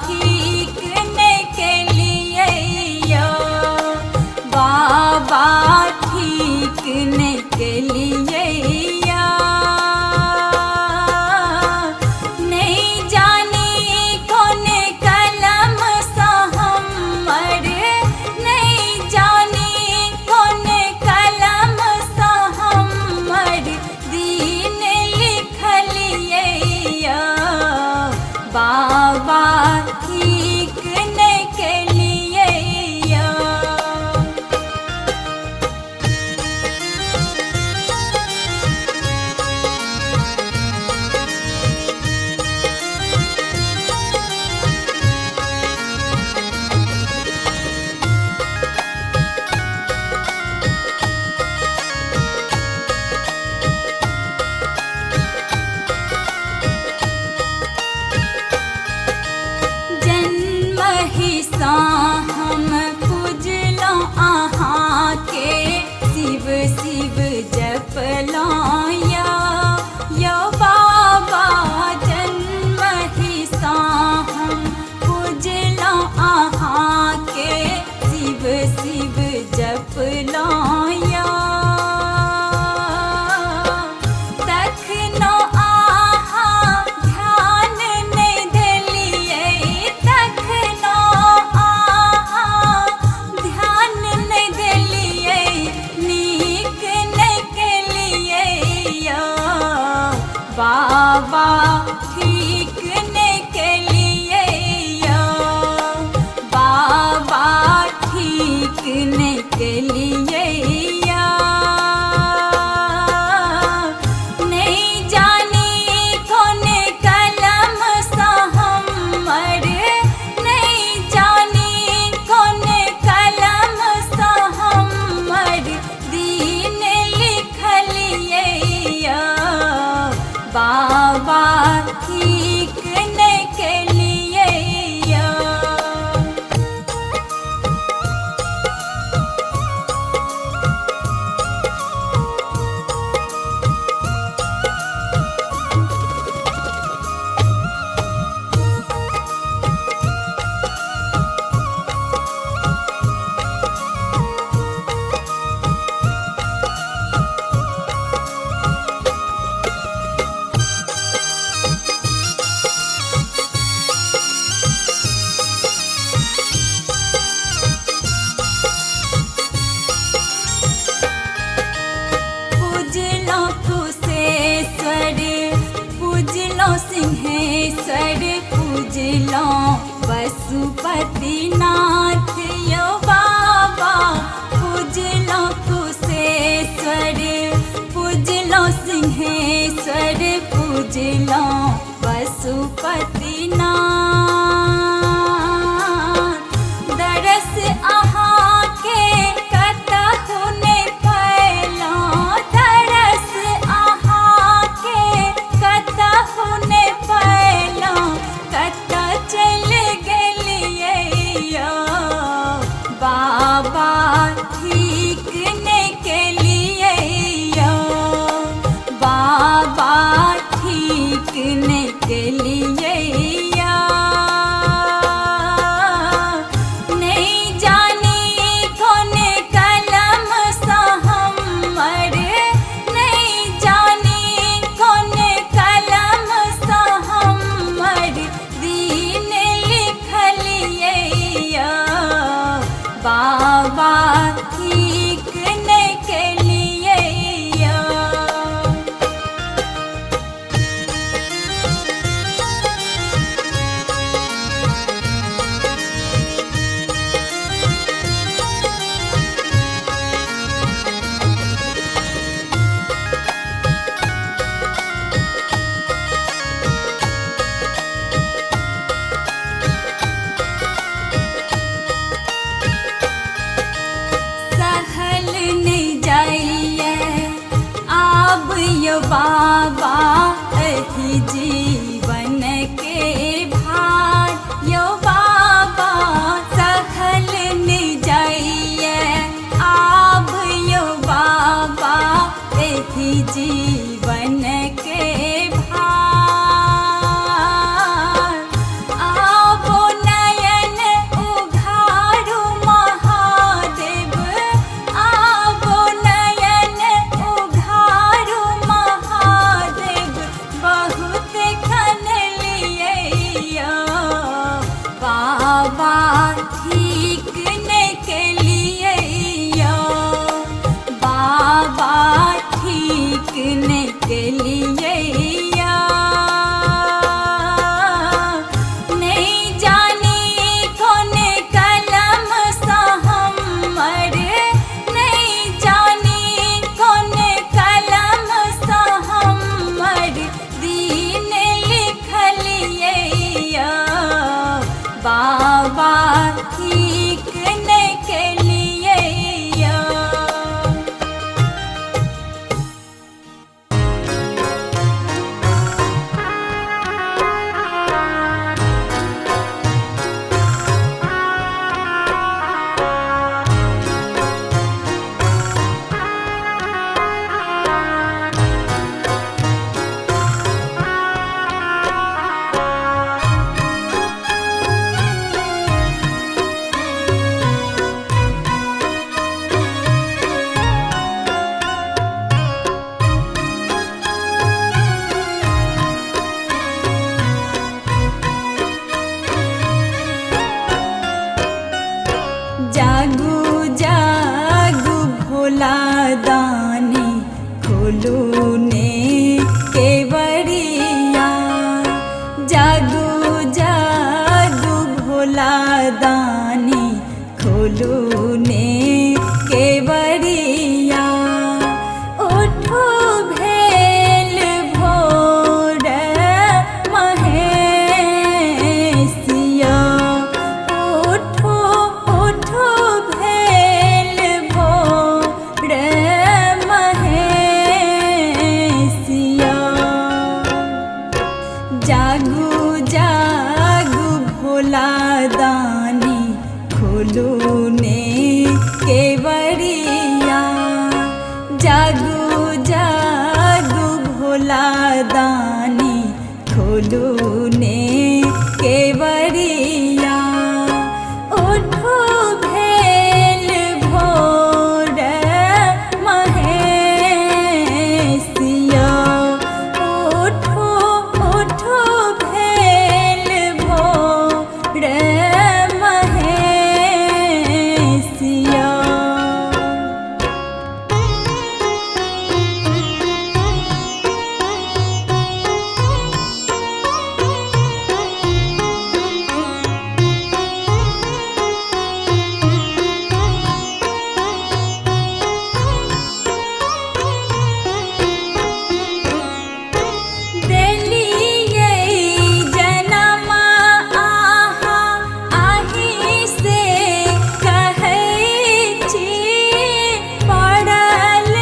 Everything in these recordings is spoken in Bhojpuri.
ठीक ने के लिए यो बाबा ठीक ने के लिए या नहीं जानी कौन कलम सा हमर नहीं जानी कौन कलम सा हमर दीन लिखलिए या बाबा ठीक ने के लिए या जन्म हिस्सा हम पूजलो अहाँ के शिव शिव जपलों यो बाबा जन्म हिस्सा हम पूजलो अहाँ के शिव शिव जपलों तखनो आहाँ ध्यान नहीं देलिए तखनो आहाँ ध्यान नहीं देलिए नीक नहीं केलिए यो बाबा ठीक नहीं केलिए यो बाबा ठीक नहीं केलिए या नहीं जानी कौन कलम सा हमर नहीं जानी कौन कलम सा हमर दीन लिखलिए या बाबा ठीक नहीं केलिए या पूजलो कुशेश्वर पूजलो सिंहेश्वर पूजलो पशुपतिनाथ यो बाबा पूजलो कुशेश्वर पूजलो सिंहेश्वर पूजलो पशुपतिनाथ दरस अहाँ के कतहु नहीं पैलो दरस अहाँ के कतहु नहीं पैलो कत चल गेलिए यो बाबा ठीक नहीं केलिए यो बाबा ठीक नहीं केलिए या नहीं जानी कौन कलम सा हमर नहीं जानी कौन कलम सा हमर दीन लिखलिए या बाबा ठीक नहीं केलिए या सहल नहीं जाइए आब यो बाबा एही जीवन के भार यो बाबा सहल नहीं जाइए आब यो बाबा एही जीवन के भार आबो ठीक न केलिए या जागू जागू भोला दानी खोलू ने केवड़िया जागू जागू भोला दानी खोलू ने केवड़िया उठो भेल भोर महेशिया उठो उठो भेल भोर महेशिया जागू जागू भोला दानी खोलू ने केवड़िया जागू जागू भोला दानी खोलू ने केवड़िया उठो भेल भोर महेशिया उठो उठो भेल भोर महेशिया देलियै जनम आहा आहि से कहै छी पड़ल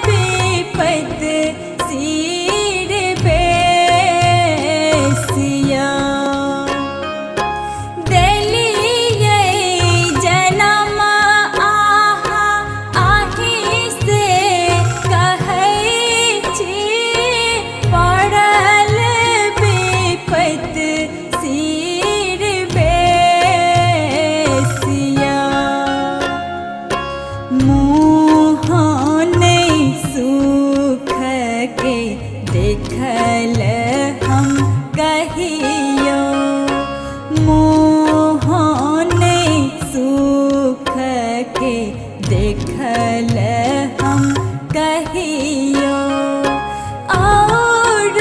विपत सिर बेसिया देलियै जनम आहा आहि से कहै छी पड़ल विपत सिर बेसिया मुँह नहीं सुख के देखल हम कहियो मुँह नहीं सुख के देखल हम कहियो और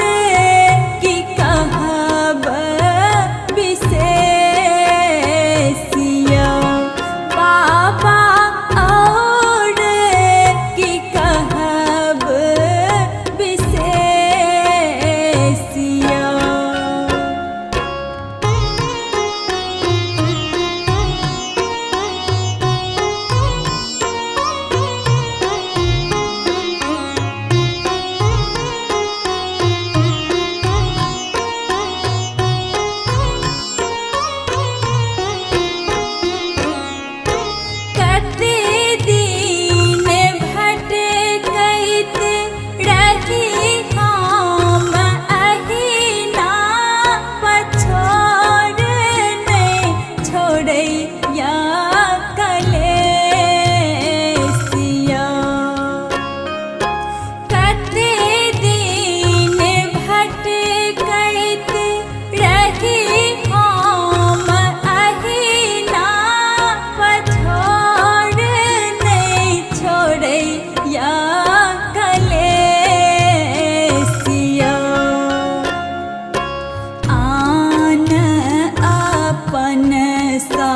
की कहब विशेषिया बाबा और की कहब विशेषिया कते दिन भटकैत रही हम अहिना पछोड़ नहीं छोड़ैया कलेसिया कते दिन भटकैत रही हम अहिना पछोड़ नहीं छोड़ैया कलेसिया आन अपन सा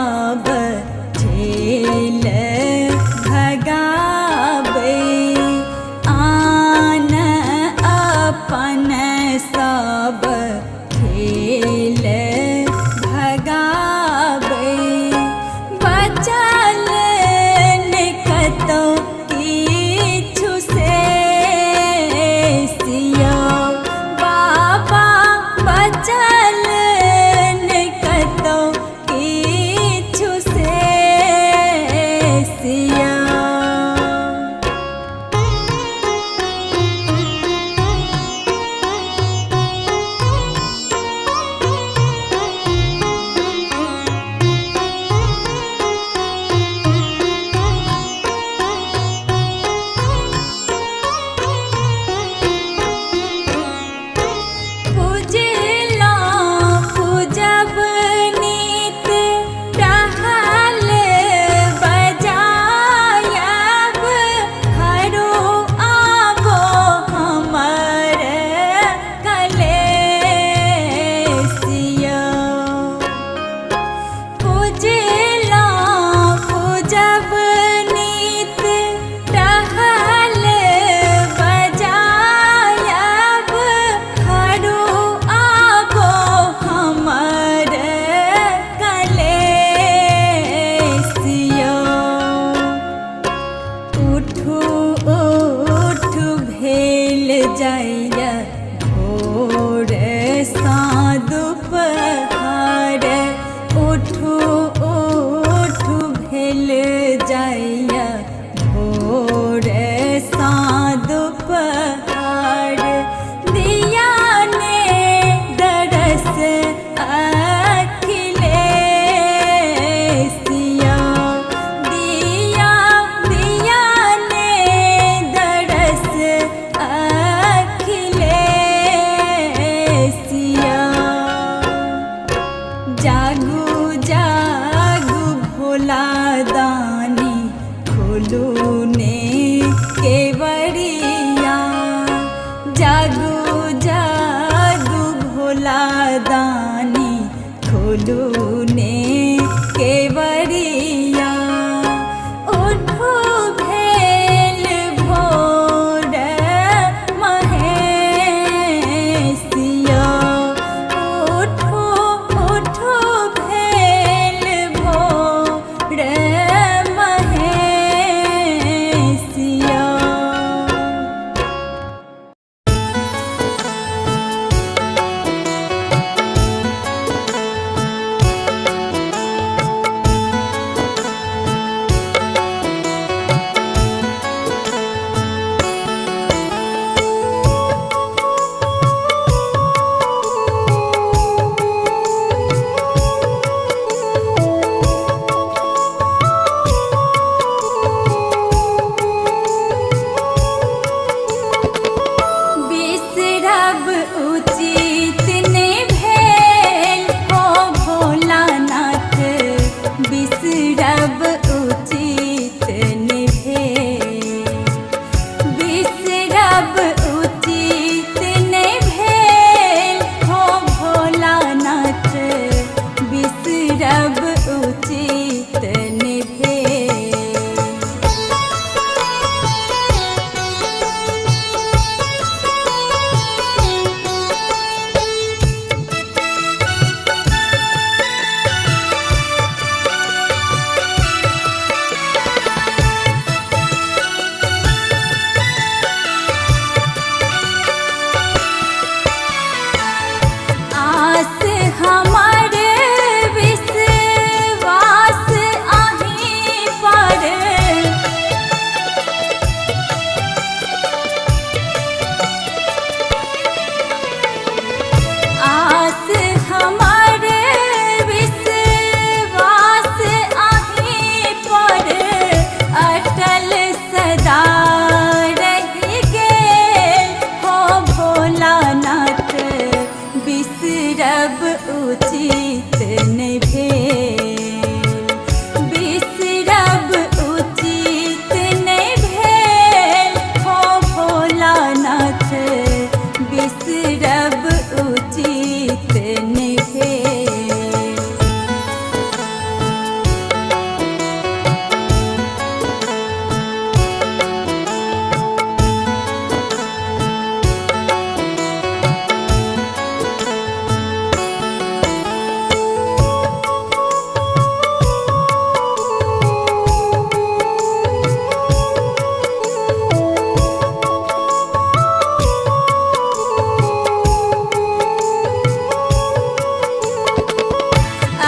जइया भोर साँझ दोपहर दिया ने दरस अखिलेसिया दिया दिया ने दरस अखिलेसिया जागू जागू भोला दानी खोलू ने केवड़िया जागू जागू भोला दानी खोलू ने केवड़िया उठो भेल भोर महेशिया उठो उठो भेल भोर महेशिया बिसरब उचित ने भेल हो भोलानाथ बिसरब उचित ने भेल बिसरब उचित ने भेल हो भोलानाथ बिसरब उचित ने भेल आस हमारे विश्वास आहीं पर आस हमारे विश्वास आहीं पर अटल सदा रही गेल हो भोलानाथ बिसरब उचित ने भेल बिसरब उचित ने भेल हो भोलानाथ बिसरब उचित ने भेल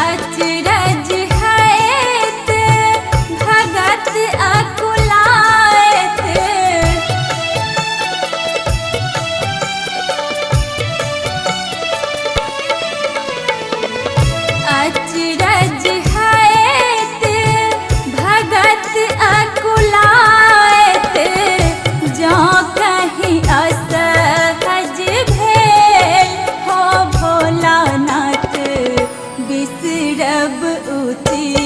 अचरज हैत भगत अकुलायत अचरज हैत भगत अकुलायत जो कहीं असहज भेल हो भोलानाथ बिसरब उचित